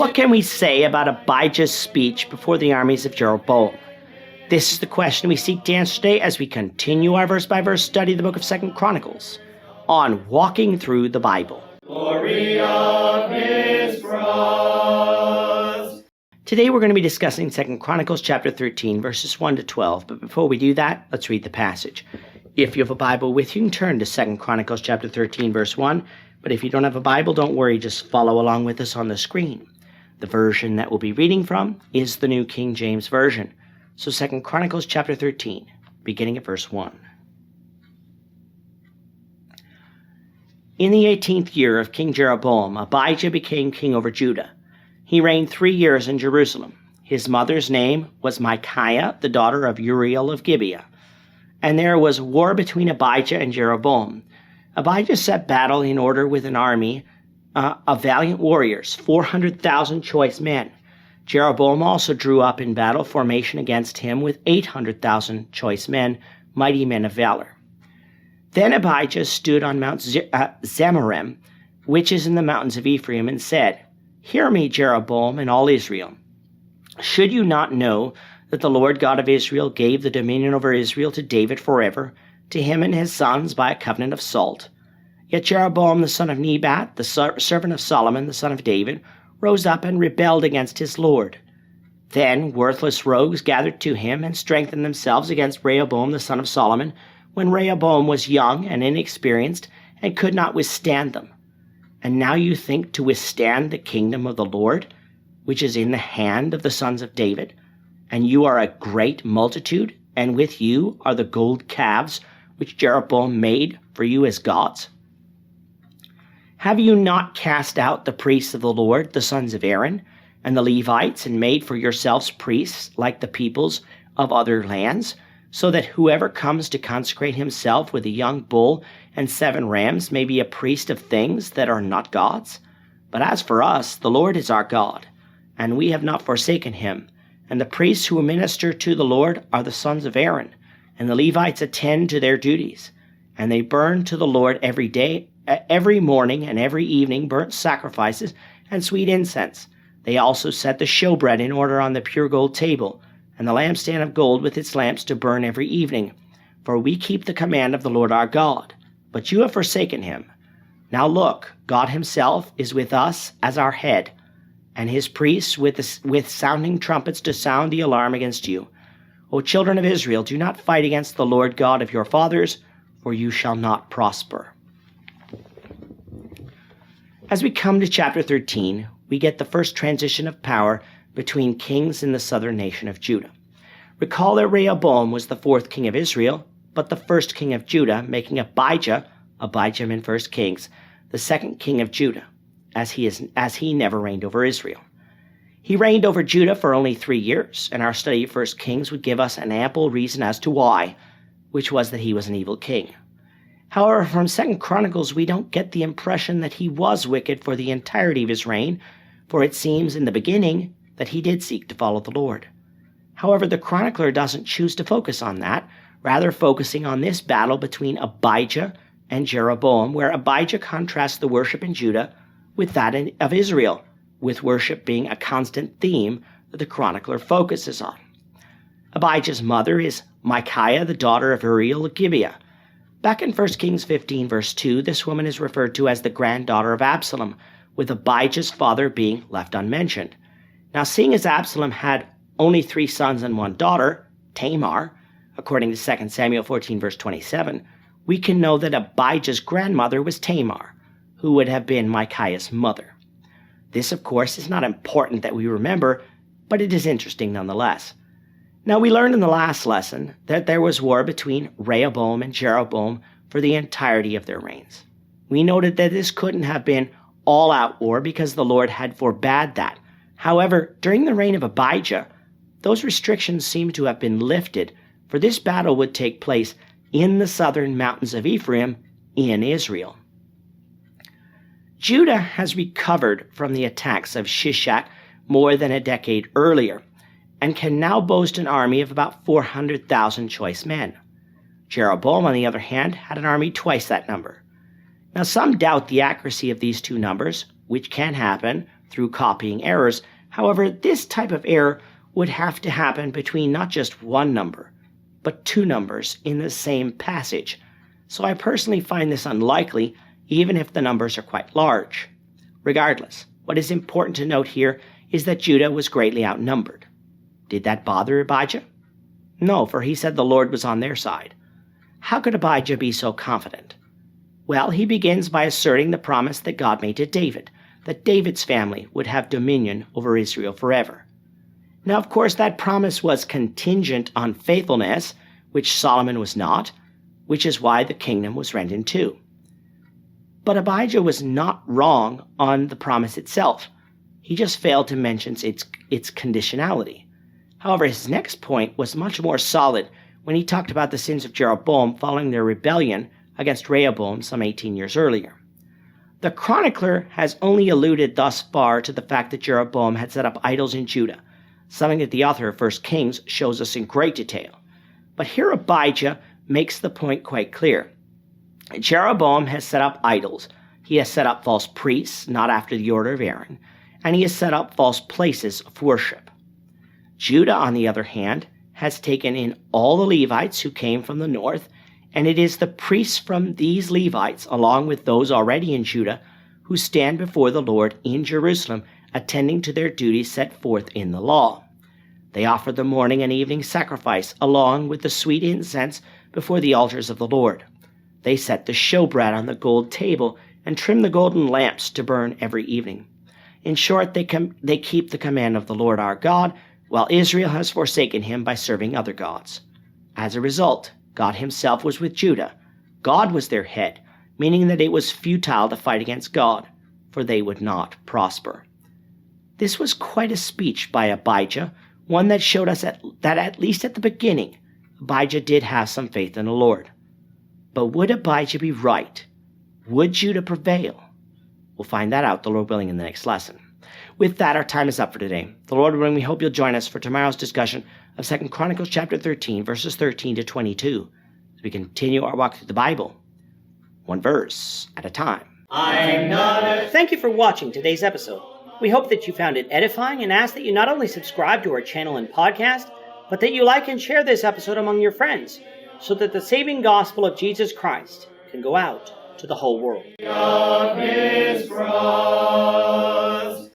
What can we say about Abijah's speech before the armies of Jeroboam? This is the question we seek to answer today as we continue our verse-by-verse study of the book of 2 Chronicles on Walking Through the Bible. Glory of his cross. Today we're going to be discussing 2 Chronicles chapter 13, verses 1 to 12. But before we do that, let's read the passage. If you have a Bible with you, you can turn to 2 Chronicles chapter 13, verse 1. But if you don't have a Bible, don't worry, just follow along with us on the screen. The version that we'll be reading from is the New King James Version. So 2 Chronicles chapter 13, beginning at verse 1. In the 18th year of King Jeroboam, Abijah became king over Judah. He reigned 3 years in Jerusalem. His mother's name was Micaiah, the daughter of Uriel of Gibeah. And there was war between Abijah and Jeroboam. Abijah set battle in order with an army of valiant warriors, 400,000 choice men. Jeroboam also drew up in battle formation against him with 800,000 choice men, mighty men of valor. Then Abijah stood on Mount Zemaraim, which is in the mountains of Ephraim, and said, "Hear me, Jeroboam and all Israel. Should you not know that the Lord God of Israel gave the dominion over Israel to David forever, to him and his sons by a covenant of salt? Yet Jeroboam the son of Nebat, the servant of Solomon the son of David, rose up and rebelled against his Lord. Then worthless rogues gathered to him and strengthened themselves against Rehoboam the son of Solomon, when Rehoboam was young and inexperienced and could not withstand them. And now you think to withstand the kingdom of the Lord, which is in the hand of the sons of David? And you are a great multitude, and with you are the gold calves which Jeroboam made for you as gods? Have you not cast out the priests of the Lord, the sons of Aaron, and the Levites, and made for yourselves priests like the peoples of other lands, so that whoever comes to consecrate himself with a young bull and 7 rams may be a priest of things that are not gods? But as for us, the Lord is our God, and we have not forsaken him. And the priests who minister to the Lord are the sons of Aaron, and the Levites attend to their duties. And they burn to the Lord every day, every morning and every evening, burnt sacrifices and sweet incense. They also set the showbread in order on the pure gold table, and the lampstand of gold with its lamps to burn every evening. For we keep the command of the Lord our God, but you have forsaken him. Now look, God himself is with us as our head, and his priests with sounding trumpets to sound the alarm against you. O children of Israel, do not fight against the Lord God of your fathers, for you shall not prosper." As we come to chapter 13, we get the first transition of power between kings in the southern nation of Judah. Recall that Rehoboam was the 4th king of Israel, but the 1st king of Judah, making Abijah in 1 Kings, the 2nd king of Judah, as he never reigned over Israel. He reigned over Judah for only 3 years, and our study of 1 Kings would give us an ample reason as to why, which was that he was an evil king. However, from 2 Chronicles, we don't get the impression that he was wicked for the entirety of his reign, for it seems in the beginning that he did seek to follow the Lord. However, the chronicler doesn't choose to focus on that, rather focusing on this battle between Abijah and Jeroboam, where Abijah contrasts the worship in Judah with that of Israel, with worship being a constant theme that the chronicler focuses on. Abijah's mother is Micaiah, the daughter of Uriel of Gibeah. Back in 1 Kings 15, verse 2, this woman is referred to as the granddaughter of Absalom, with Abijah's father being left unmentioned. Now, seeing as Absalom had only 3 sons and 1 daughter, Tamar, according to 2 Samuel 14, verse 27, we can know that Abijah's grandmother was Tamar, who would have been Micaiah's mother. This, of course, is not important that we remember, but it is interesting nonetheless. Now, we learned in the last lesson that there was war between Rehoboam and Jeroboam for the entirety of their reigns. We noted that this couldn't have been all-out war because the Lord had forbade that. However, during the reign of Abijah, those restrictions seem to have been lifted, for this battle would take place in the southern mountains of Ephraim in Israel. Judah has recovered from the attacks of Shishak more than a decade earlier, and can now boast an army of about 400,000 choice men. Jeroboam, on the other hand, had an army twice that number. Now, some doubt the accuracy of these two numbers, which can happen, through copying errors. However, this type of error would have to happen between not just one number, but two numbers in the same passage. So I personally find this unlikely, even if the numbers are quite large. Regardless, what is important to note here is that Judah was greatly outnumbered. Did that bother Abijah? No, for he said the Lord was on their side. How could Abijah be so confident? Well, he begins by asserting the promise that God made to David, that David's family would have dominion over Israel forever. Now, of course, that promise was contingent on faithfulness, which Solomon was not, which is why the kingdom was rent in two. But Abijah was not wrong on the promise itself. He just failed to mention its conditionality. However, his next point was much more solid when he talked about the sins of Jeroboam following their rebellion against Rehoboam some 18 years earlier. The chronicler has only alluded thus far to the fact that Jeroboam had set up idols in Judah, something that the author of 1 Kings shows us in great detail. But here Abijah makes the point quite clear. Jeroboam has set up idols. He has set up false priests, not after the order of Aaron, and he has set up false places of worship. Judah, on the other hand, has taken in all the Levites who came from the north, and it is the priests from these Levites, along with those already in Judah, who stand before the Lord in Jerusalem, attending to their duties set forth in the law. They offer the morning and evening sacrifice, along with the sweet incense before the altars of the Lord. They set the showbread on the gold table and trim the golden lamps to burn every evening. In short, they keep the command of the Lord our God, while Israel has forsaken him by serving other gods. As a result, God himself was with Judah. God was their head, meaning that it was futile to fight against God, for they would not prosper. This was quite a speech by Abijah, one that showed us that at least at the beginning, Abijah did have some faith in the Lord. But would Abijah be right? Would Judah prevail? We'll find that out, the Lord willing, in the next lesson. With that, our time is up for today. The Lord willing, we hope you'll join us for tomorrow's discussion of 2 Chronicles chapter 13, verses 13 to 22, as we continue our walk through the Bible, one verse at a time. Thank you for watching today's episode. We hope that you found it edifying and ask that you not only subscribe to our channel and podcast, but that you like and share this episode among your friends, so that the saving gospel of Jesus Christ can go out to the whole world.